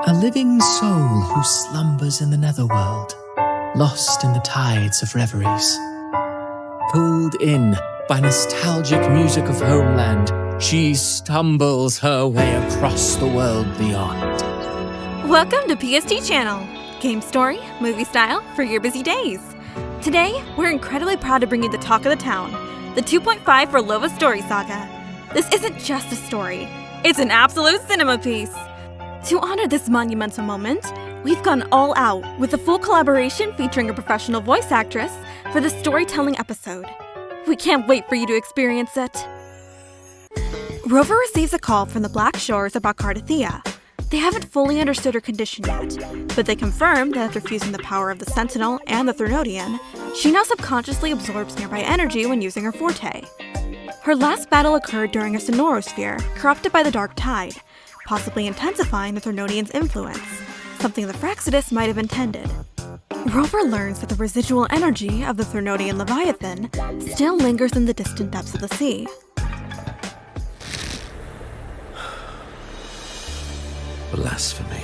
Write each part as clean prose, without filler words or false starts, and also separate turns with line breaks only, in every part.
A living soul who slumbers in the netherworld, lost in the tides of reveries. Pulled in by nostalgic music of homeland, she stumbles her way across the world beyond.
Welcome to PST Channel, game story, movie style for your busy days. Today, we're incredibly proud to bring you the talk of the town, the 2.5 Phrolova story saga. This isn't just a story, it's an absolute cinema piece. To honor this monumental moment, we've gone all out with a full collaboration featuring a professional voice actress for the storytelling episode. We can't wait for you to experience it. Rover receives a call from the Black Shores about Cardathea. They haven't fully understood her condition yet, but they confirm that after fusing the power of the Sentinel and the Thernodian, she now subconsciously absorbs nearby energy when using her forte. Her last battle occurred during a sonorosphere corrupted by the Dark Tide, possibly intensifying the Thernodian's influence, something the Fractsidus might have intended. Rover learns that the residual energy of the Thernodian Leviathan still lingers in the distant depths of the sea.
Blasphemy.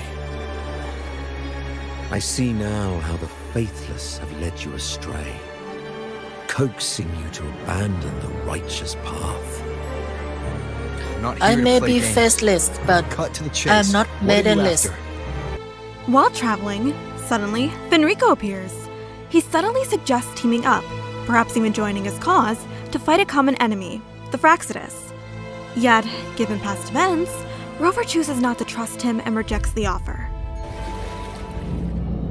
I see now how the faithless have led you astray, coaxing you to abandon the righteous path.
I may be faceless, but I'm not maidenless.
While traveling, suddenly, Fenrico appears. He subtly suggests teaming up, perhaps even joining his cause, to fight a common enemy, the Fractsidus. Yet, given past events, Rover chooses not to trust him and rejects the offer.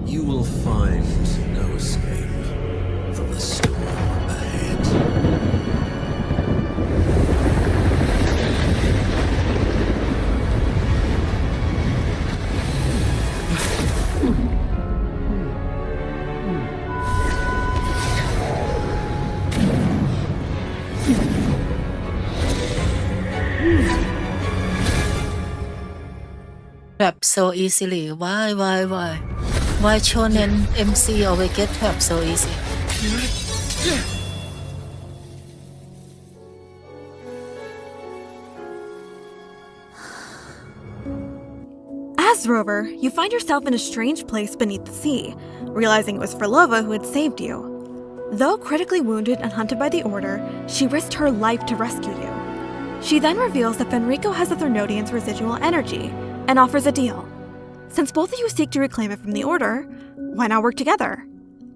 You will find no escape from the storm ahead.
Trapped so easily. Why? Why shonen MC always get trapped so easy?
As Rover, you find yourself in a strange place beneath the sea, realizing it was Phrolova who had saved you. Though critically wounded and hunted by the Order, she risked her life to rescue you. She then reveals that Fenrico has the Thernodian's residual energy, and offers a deal. Since both of you seek to reclaim it from the Order, why not work together?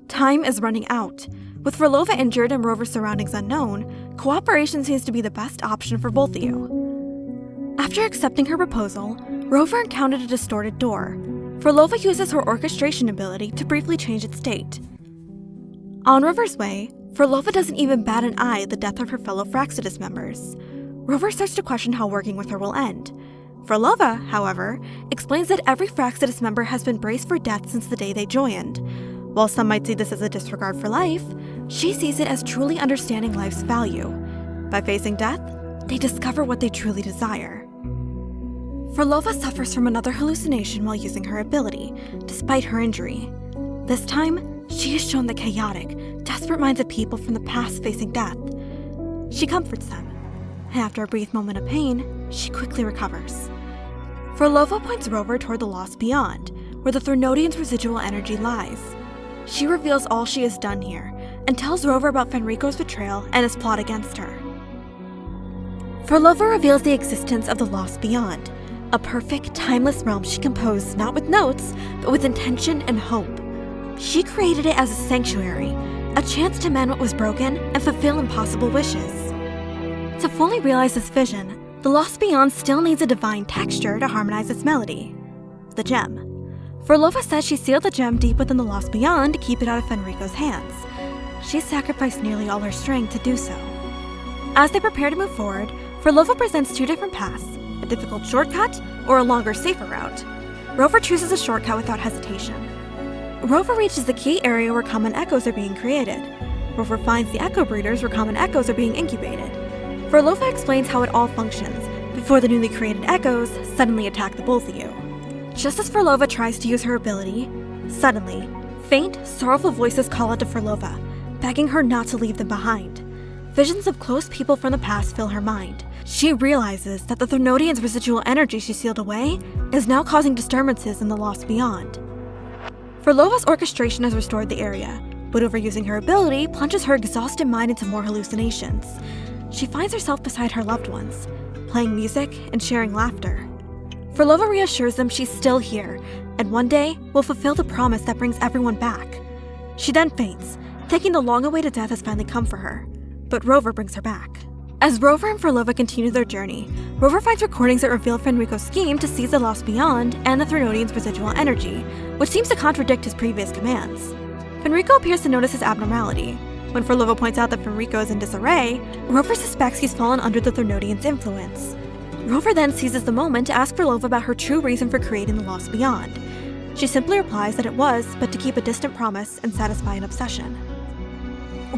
Time is running out. With Phrolova injured and Rover's surroundings unknown, cooperation seems to be the best option for both of you. After accepting her proposal, Rover encountered a distorted door. Phrolova uses her orchestration ability to briefly change its state. On Rover's way, Phrolova doesn't even bat an eye at the death of her fellow Fractsidus members. Rover starts to question how working with her will end. Phrolova, however, explains that every Fractsidus member has been braced for death since the day they joined. While some might see this as a disregard for life, she sees it as truly understanding life's value. By facing death, they discover what they truly desire. Phrolova suffers from another hallucination while using her ability, despite her injury. This time, she is shown the chaotic, desperate minds of people from the past facing death. She comforts them, and after a brief moment of pain, she quickly recovers. Phrolova points Rover toward the lost beyond, where the Thernodian's residual energy lies. She reveals all she has done here, and tells Rover about Fenrico's betrayal and his plot against her. Phrolova reveals the existence of the lost beyond, a perfect, timeless realm she composed not with notes, but with intention and hope. She created it as a sanctuary, a chance to mend what was broken and fulfill impossible wishes. To fully realize this vision, the Lost Beyond still needs a divine texture to harmonize its melody, the gem. Phrolova says she sealed the gem deep within the Lost Beyond to keep it out of Fenrico's hands. She sacrificed nearly all her strength to do so. As they prepare to move forward, Phrolova presents two different paths, a difficult shortcut or a longer, safer route. Rover chooses a shortcut without hesitation. Rover reaches the key area where common echoes are being created. Rover finds the echo breeders where common echoes are being incubated. Phrolova explains how it all functions, before the newly created echoes suddenly attack the both of you. Just as Phrolova tries to use her ability, suddenly, faint, sorrowful voices call out to Phrolova, begging her not to leave them behind. Visions of close people from the past fill her mind, she realizes that the Threnodian's residual energy she sealed away is now causing disturbances in the Lost Beyond. Phrolova's orchestration has restored the area, but overusing her ability plunges her exhausted mind into more hallucinations. She finds herself beside her loved ones, playing music and sharing laughter. Phrolova reassures them she's still here, and one day will fulfill the promise that brings everyone back. She then faints, thinking the long-awaited death has finally come for her, but Rover brings her back. As Rover and Phrolova continue their journey, Rover finds recordings that reveal Fenrico's scheme to seize the Lost Beyond and the Threnodian's residual energy, which seems to contradict his previous commands. Fenrico appears to notice his abnormality. When Phrolova points out that Fenrico is in disarray, Rover suspects he's fallen under the Threnodian's influence. Rover then seizes the moment to ask Phrolova about her true reason for creating the Lost Beyond. She simply replies that it was but to keep a distant promise and satisfy an obsession.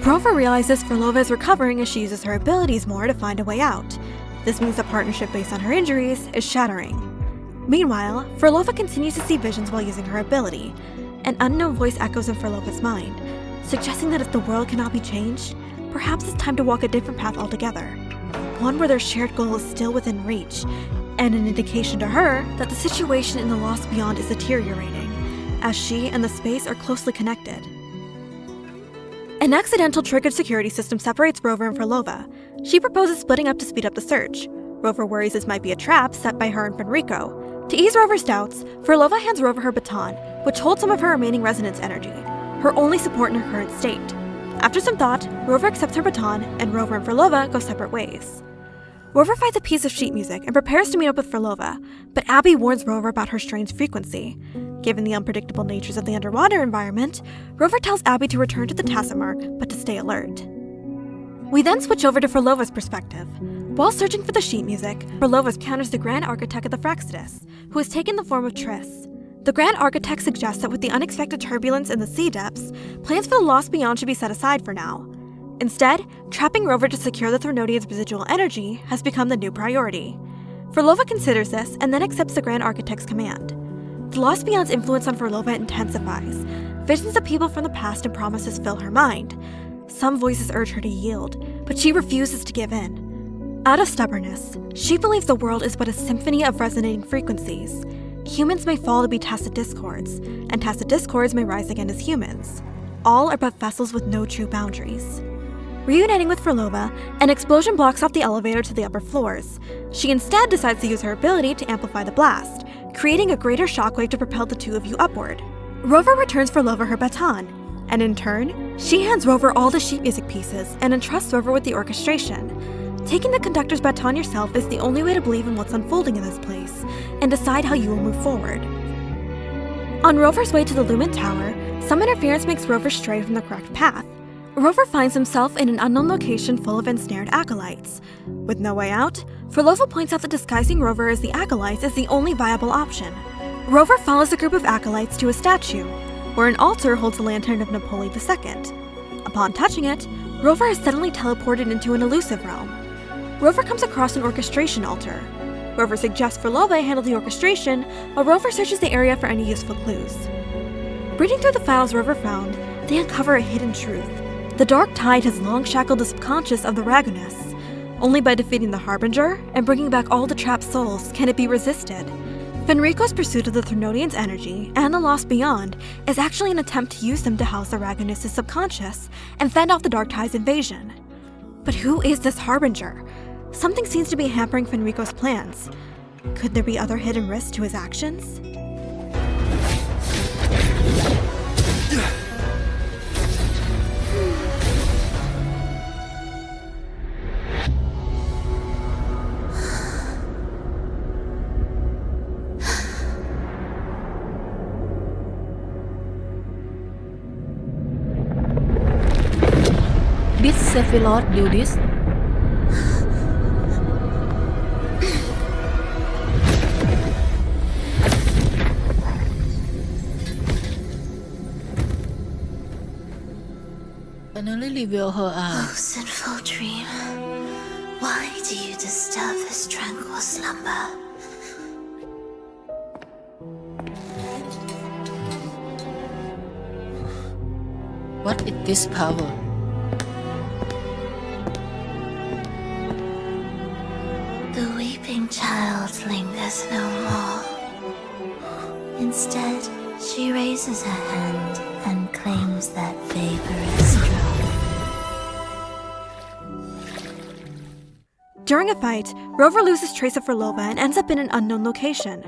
Rover realizes Phrolova is recovering as she uses her abilities more to find a way out. This means the partnership based on her injuries is shattering. Meanwhile, Phrolova continues to see visions while using her ability. An unknown voice echoes in Phrolova's mind, suggesting that if the world cannot be changed, perhaps it's time to walk a different path altogether. One where their shared goal is still within reach, and an indication to her that the situation in the Lost Beyond is deteriorating, as she and the space are closely connected. An accidental triggered security system separates Rover and Phrolova. She proposes splitting up to speed up the search. Rover worries this might be a trap set by her and Fenrico. To ease Rover's doubts, Phrolova hands Rover her baton, which holds some of her remaining resonance energy, her only support in her current state. After some thought, Rover accepts her baton, and Rover and Phrolova go separate ways. Rover finds a piece of sheet music and prepares to meet up with Phrolova, but Abby warns Rover about her strange frequency. Given the unpredictable natures of the underwater environment, Rover tells Abby to return to the Tacit Mark, but to stay alert. We then switch over to Phrolova's perspective. While searching for the sheet music, Phrolova encounters the Grand Architect of the Fraxidus, who has taken the form of Triss. The Grand Architect suggests that with the unexpected turbulence in the sea depths, plans for the Lost Beyond should be set aside for now. Instead, trapping Rover to secure the Threnodian's residual energy has become the new priority. Phrolova considers this and then accepts the Grand Architect's command. The Lost Beyond's influence on Phrolova intensifies. Visions of people from the past and promises fill her mind. Some voices urge her to yield, but she refuses to give in. Out of stubbornness, she believes the world is but a symphony of resonating frequencies. Humans may fall to be tacit discords, and tacit discords may rise again as humans. All are but vessels with no true boundaries. Reuniting with Phrolova, an explosion blocks off the elevator to the upper floors. She instead decides to use her ability to amplify the blast, creating a greater shockwave to propel the two of you upward. Rover returns Phrolova her baton, and in turn, she hands Rover all the sheet music pieces and entrusts Rover with the orchestration. Taking the conductor's baton yourself is the only way to believe in what's unfolding in this place, and decide how you will move forward. On Rover's way to the Lumen Tower, some interference makes Rover stray from the correct path. Rover finds himself in an unknown location full of ensnared acolytes. With no way out, Phrolova points out that disguising Rover as the acolytes is the only viable option. Rover follows a group of acolytes to a statue, where an altar holds the lantern of Napoleon II. Upon touching it, Rover is suddenly teleported into an elusive realm. Rover comes across an orchestration altar. Rover suggests Phrolova handle the orchestration, while Rover searches the area for any useful clues. Reading through the files Rover found, they uncover a hidden truth. The Dark Tide has long shackled the subconscious of the Ragunists. Only by defeating the Harbinger and bringing back all the trapped souls can it be resisted. Fenrico's pursuit of the Threnodian's energy and the Lost Beyond is actually an attempt to use them to house the Ragunists' subconscious and fend off the Dark Tide's invasion. But who is this Harbinger? Something seems to be hampering Fenrico's plans. Could there be other hidden risks to his actions?
Did Sephiroth do this? Finally reveal her eyes.
Oh, sinful dream, why do you disturb this tranquil slumber?
What is this power?
child lingers no more. Instead, she raises her hand and claims that vaporous drop.
During a fight, Rover loses trace of Phrolova and ends up in an unknown location.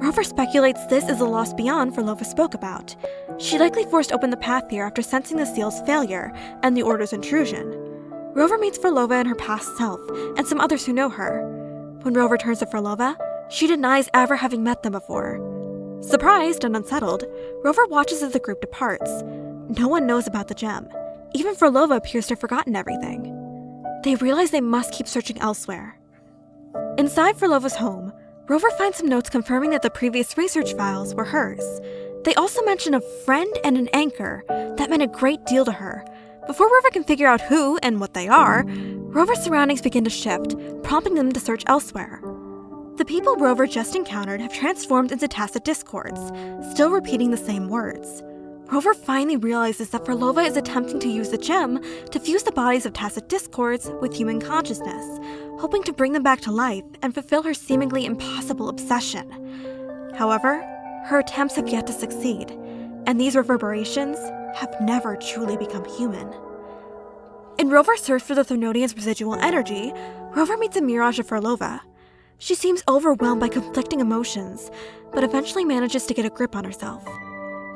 Rover speculates this is the lost beyond Phrolova spoke about. She likely forced open the path here after sensing the seal's failure and the Order's intrusion. Rover meets Phrolova and her past self, and some others who know her. When Rover turns to Phrolova, she denies ever having met them before. Surprised and unsettled, Rover watches as the group departs. No one knows about the gem. Even Phrolova appears to have forgotten everything. They realize they must keep searching elsewhere. Inside Phrolova's home, Rover finds some notes confirming that the previous research files were hers. They also mention a friend and an anchor that meant a great deal to her. Before Rover can figure out who and what they are, Rover's surroundings begin to shift, prompting them to search elsewhere. The people Rover just encountered have transformed into tacit discords, still repeating the same words. Rover finally realizes that Phrolova is attempting to use the gem to fuse the bodies of tacit discords with human consciousness, hoping to bring them back to life and fulfill her seemingly impossible obsession. However, her attempts have yet to succeed, and these reverberations have never truly become human. In Rover's search for the Thermodian's residual energy, Rover meets a mirage of Phrolova. She seems overwhelmed by conflicting emotions, but eventually manages to get a grip on herself.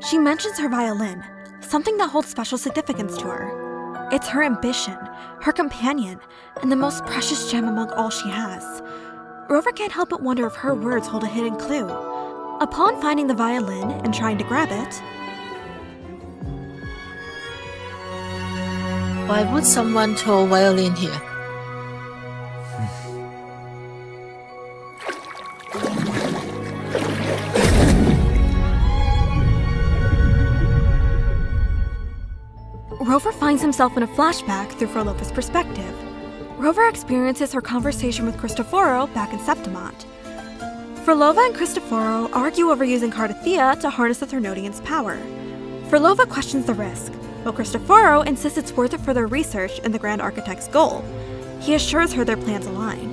She mentions her violin, something that holds special significance to her. It's her ambition, her companion, and the most precious gem among all she has. Rover can't help but wonder if her words hold a hidden clue. Upon finding the violin and trying to grab it,
Why would someone throw violin here?
Rover finds himself in a flashback through Phrolova's perspective. Rover experiences her conversation with Cristoforo back in Septimont. Phrolova and Cristoforo argue over using Cardathea to harness the Thermodian's power. Phrolova questions the risk, while Cristoforo insists it's worth it for their research and the Grand Architect's goal. He assures her their plans align.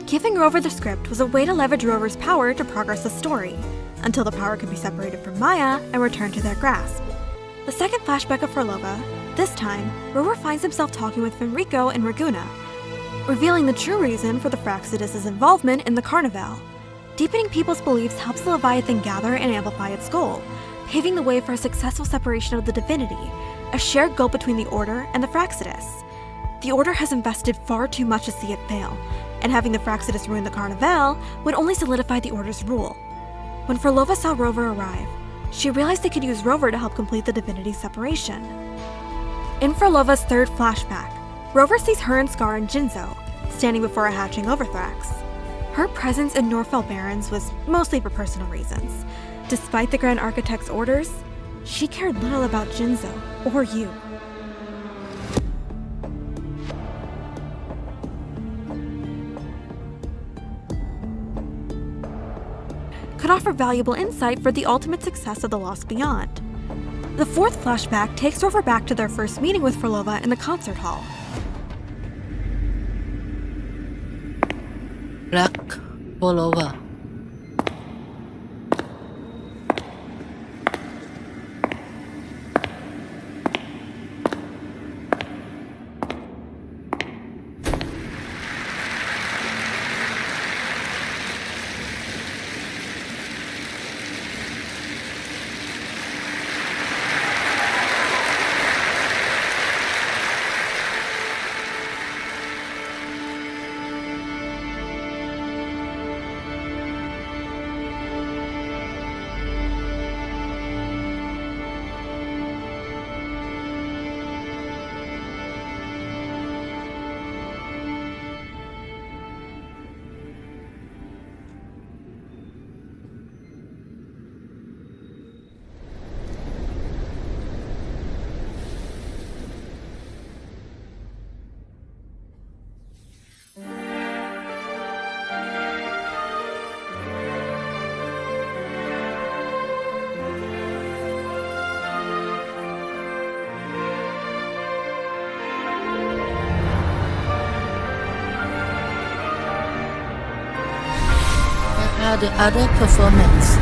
Giving Rover the script was a way to leverage Rover's power to progress the story, until the power could be separated from Maya and returned to their grasp. The second flashback of Phrolova, this time, Rover finds himself talking with Fenrico and Raguna, revealing the true reason for the Phraxidus' involvement in the Carnival. Deepening people's beliefs helps the Leviathan gather and amplify its goal, paving the way for a successful separation of the divinity, a shared goal between the Order and the Phraxidus. The Order has invested far too much to see it fail, and having the Phraxidus ruin the Carnival would only solidify the Order's rule. When Phrolova saw Rover arrive, she realized they could use Rover to help complete the divinity separation. In Phrolova's third flashback, Rover sees her and Scar and Jinzo, standing before a hatching Overthrax. Her presence in Norfell Barrens was mostly for personal reasons. Despite the Grand Architect's orders, she cared little about Jinzo or you. Could offer valuable insight for the ultimate success of the Lost Beyond. The fourth flashback takes Rover back to their first meeting with Phrolova in the concert hall.
รักโปโลวา are the other performance?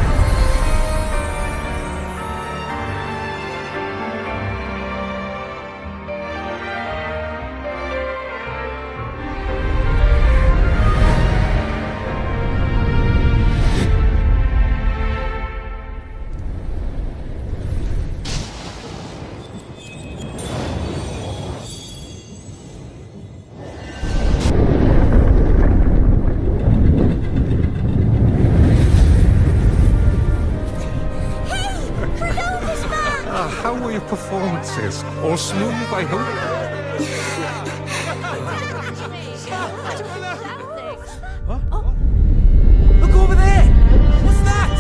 How were your performances? All smooth, I hope?
Look over there! What's that?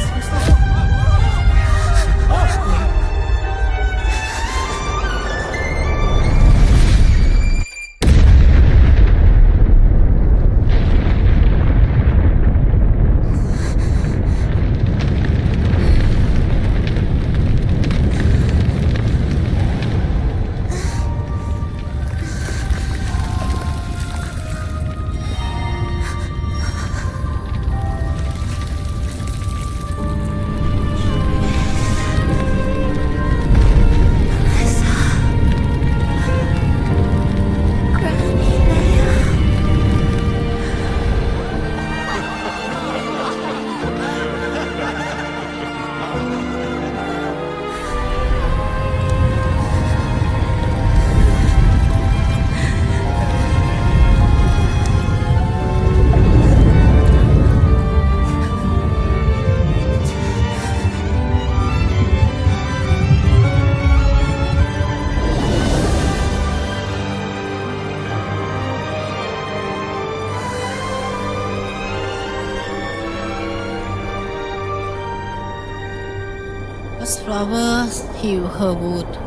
As flowers heal her wound.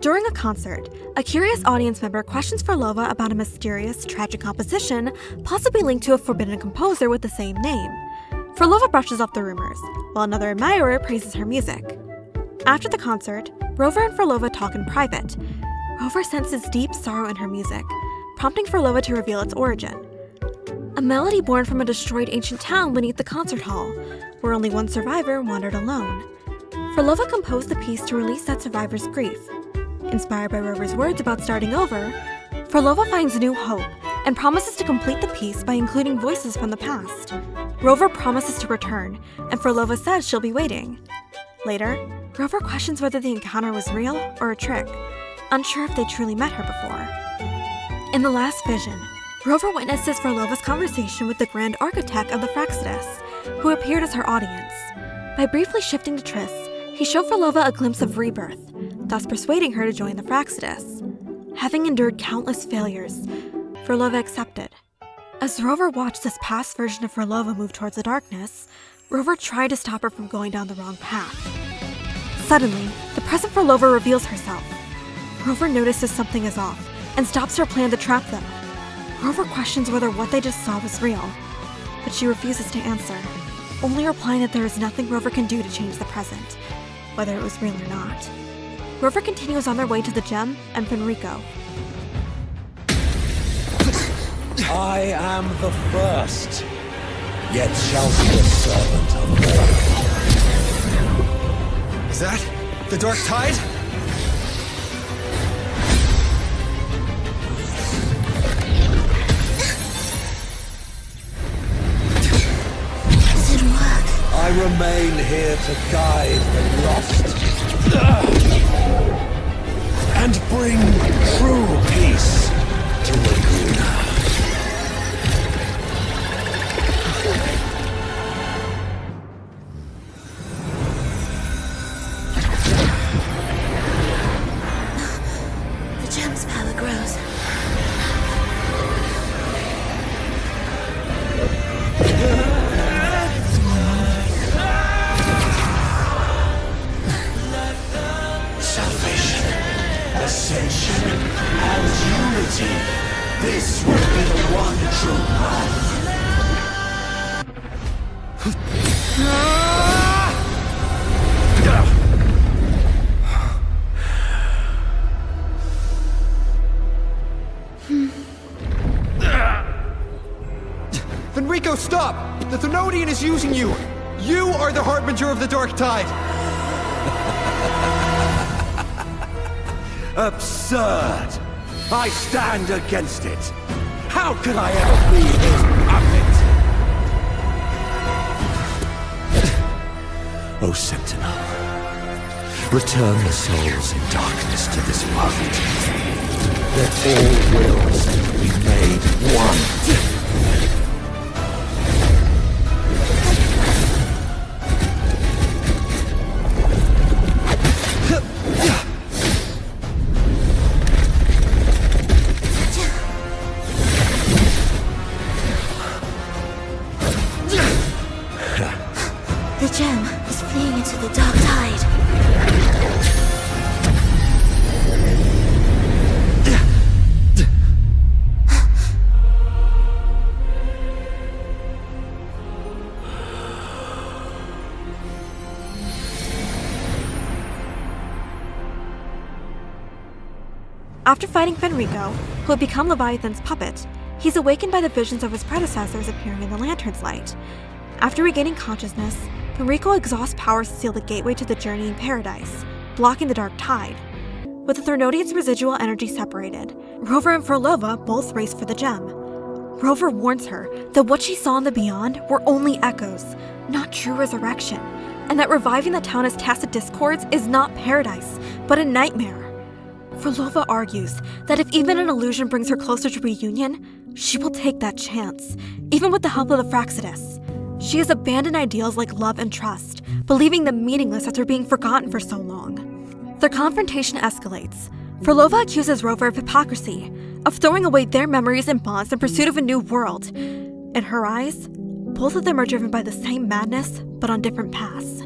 During a concert, a curious audience member questions Phrolova about a mysterious, tragic composition possibly linked to a forbidden composer with the same name. Phrolova brushes off the rumors, while another admirer praises her music. After the concert, Rover and Phrolova talk in private. Rover senses deep sorrow in her music, prompting Phrolova to reveal its origin. A melody born from a destroyed ancient town beneath the concert hall, where only one survivor wandered alone. Phrolova composed the piece to release that survivor's grief. Inspired by Rover's words about starting over, Phrolova finds new hope and promises to complete the piece by including voices from the past. Rover promises to return, and Phrolova says she'll be waiting. Later, Rover questions whether the encounter was real or a trick, unsure if they truly met her before. In the last vision, Rover witnesses Phrolova's conversation with the Grand Architect of the Fraxidus, who appeared as her audience. By briefly shifting to Triss, he showed Phrolova a glimpse of rebirth, thus persuading her to join the Fraxidus. Having endured countless failures, Phrolova accepted. As Rover watched this past version of Phrolova move towards the darkness, Rover tried to stop her from going down the wrong path. Suddenly, the present Phrolova reveals herself. Rover notices something is off and stops her plan to trap them. Rover questions whether what they just saw was real, but she refuses to answer, only replying that there is nothing Rover can do to change the present, whether it was real or not. Rover continues on their way to the gem and Fenrico.
I am the first, yet shall be the servant of all.
Is that the Dark Tide?
Does it work?
I remain here to guide the lost and bring true peace to Laguna.
The gem's power grows.
Fenrico, stop! The Thenodian is using you! You are the harbinger of the dark tide!
Absurd! I stand against it! How can I ever be his puppet? O Sentinel, return the souls in darkness to this world. Let all wills be made one.
The gem is fleeing into the dark tide.
After fighting Fenrico, who had become Leviathan's puppet, he's awakened by the visions of his predecessors appearing in the lantern's light. After regaining consciousness, Fenrico exhausts powers to seal the gateway to the journeying paradise, blocking the dark tide. With the Thenodian's residual energy separated, Rover and Phrolova both race for the gem. Rover warns her that what she saw in the beyond were only echoes, not true resurrection, and that reviving the town as tacit discords is not paradise, but a nightmare. Phrolova argues that if even an illusion brings her closer to reunion, she will take that chance, even with the help of the Fractsidus. She has abandoned ideals like love and trust, believing them meaningless after being forgotten for so long. Their confrontation escalates. Phrolova accuses Rover of hypocrisy, of throwing away their memories and bonds in pursuit of a new world. In her eyes, both of them are driven by the same madness, but on different paths.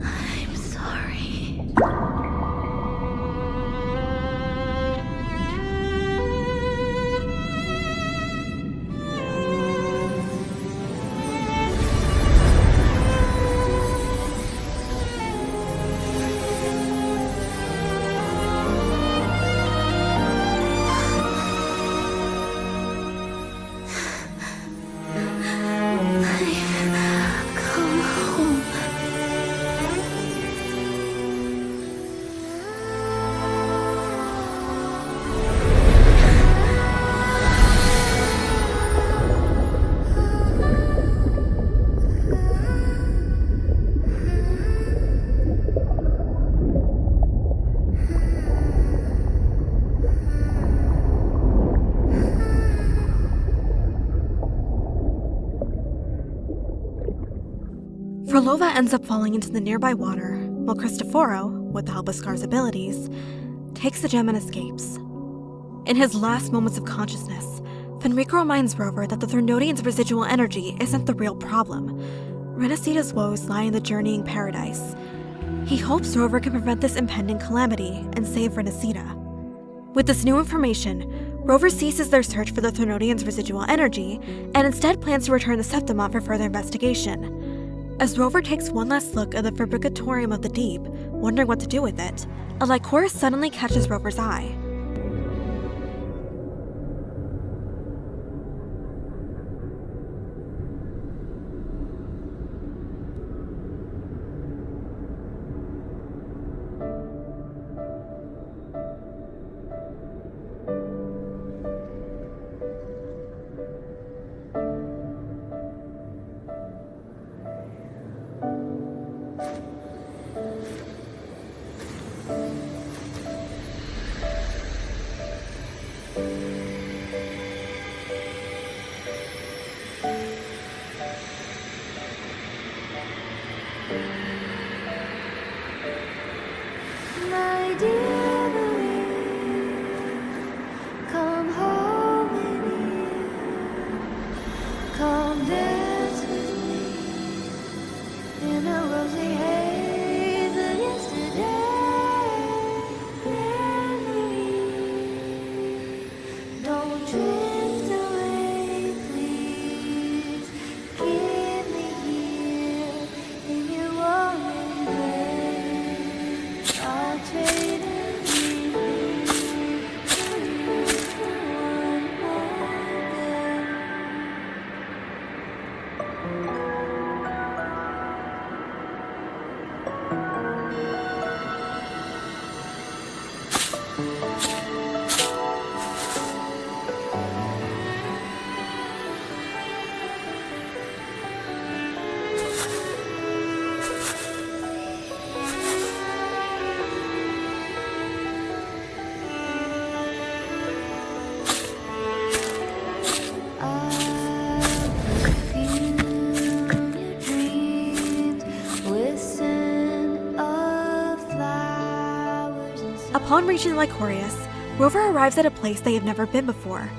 I'm sorry. I've come home.
Phrolova ends up falling into the nearby water, while Cristoforo, with the help of Scar's abilities, takes the gem and escapes. In his last moments of consciousness, Fenrico reminds Rover that the Thenodian's residual energy isn't the real problem. Renacita's woes lie in the journeying paradise. He hopes Rover can prevent this impending calamity and save Renacita. With this new information, Rover ceases their search for the Thenodian's residual energy and instead plans to return the Septimont for further investigation. As Rover takes one last look at the Fabricatorium of the Deep, wondering what to do with it, a Lycoris suddenly catches Rover's eye.
dear Marie, come home with me, come dance with me in a rosy haze of yesterday. Memory, don't drift away, please. Keep me here in your warm embrace. I'll trade anything for one more day.
Upon reaching Lycorius, Rover arrives at a place they have never been before.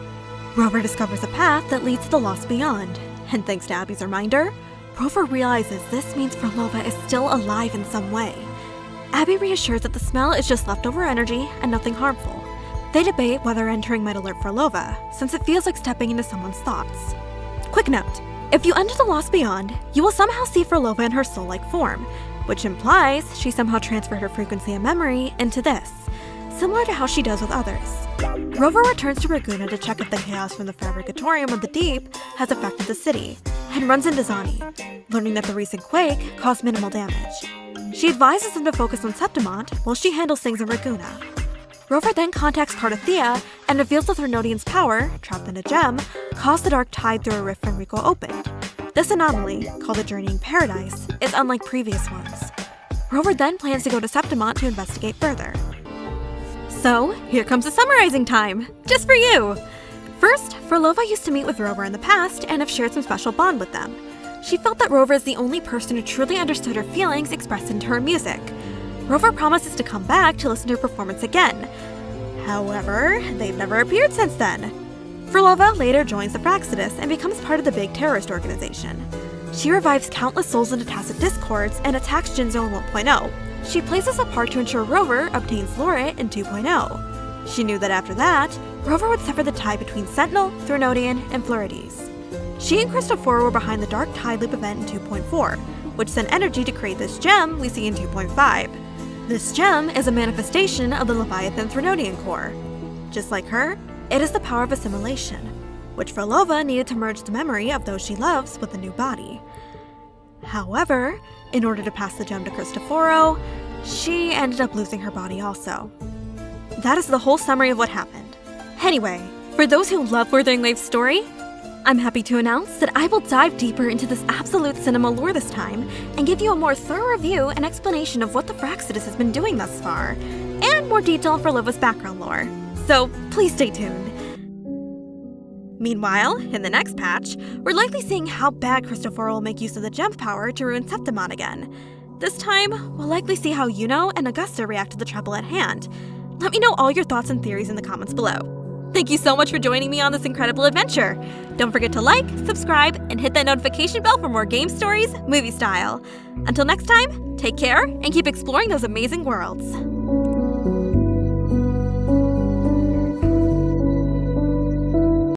Rover discovers a path that leads to the Lost Beyond, and thanks to Abby's reminder, Rover realizes this means Phrolova is still alive in some way. Abby reassures that the smell is just leftover energy and nothing harmful. They debate whether entering might alert Phrolova, since it feels like stepping into someone's thoughts. Quick note, if you enter the Lost Beyond, you will somehow see Phrolova in her soul-like form, which implies she somehow transferred her frequency and memory into this, similar to how she does with others. Rover returns to Raguna to check if the chaos from the Fabricatorium of the Deep has affected the city, and runs into Zani, learning that the recent quake caused minimal damage. She advises him to focus on Septimont while she handles things in Raguna. Rover then contacts Cardathea and reveals that Threnodian's power, trapped in a gem, caused the dark tide through a rift Fenrico opened. This anomaly, called the Journeying Paradise, is unlike previous ones. Rover then plans to go to Septimont to investigate further. So, here comes the summarizing time, just for you! First, Phrolova used to meet with Rover in the past and have shared some special bond with them. She felt that Rover is the only person who truly understood her feelings expressed into her music. Rover promises to come back to listen to her performance again. However, they've never appeared since then. Phrolova later joins the Praxidus and becomes part of the big terrorist organization. She revives countless souls into tacit discords and attacks Jinzo in 1.0. She plays this apart to ensure Rover obtains Lauret in 2.0. She knew that after that, Rover would sever the tie between Sentinel, Threnodian, and Florides. She and Cristoforo were behind the Dark Tide Loop event in 2.4, which sent energy to create this gem we see in 2.5. This gem is a manifestation of the Leviathan Threnodian core. Just like her, it is the power of assimilation, which Phrolova needed to merge the memory of those she loves with a new body. However, in order to pass the gem to Cristoforo, she ended up losing her body also. That is the whole summary of what happened. Anyway, for those who love Wuthering Waves' story, I'm happy to announce that I will dive deeper into this absolute cinema lore this time and give you a more thorough review and explanation of what the Praxidus has been doing thus far, and more detail for Phrolova's background lore. So please stay tuned. Meanwhile, in the next patch, we're likely seeing how bad Cristoforo will make use of the gem's power to ruin Septimont again. This time, we'll likely see how Yuno and Augusta react to the trouble at hand. Let me know all your thoughts and theories in the comments below. Thank you so much for joining me on this incredible adventure. Don't forget to like, subscribe, and hit that notification bell for more game stories, movie style. Until next time, take care and keep exploring those amazing worlds.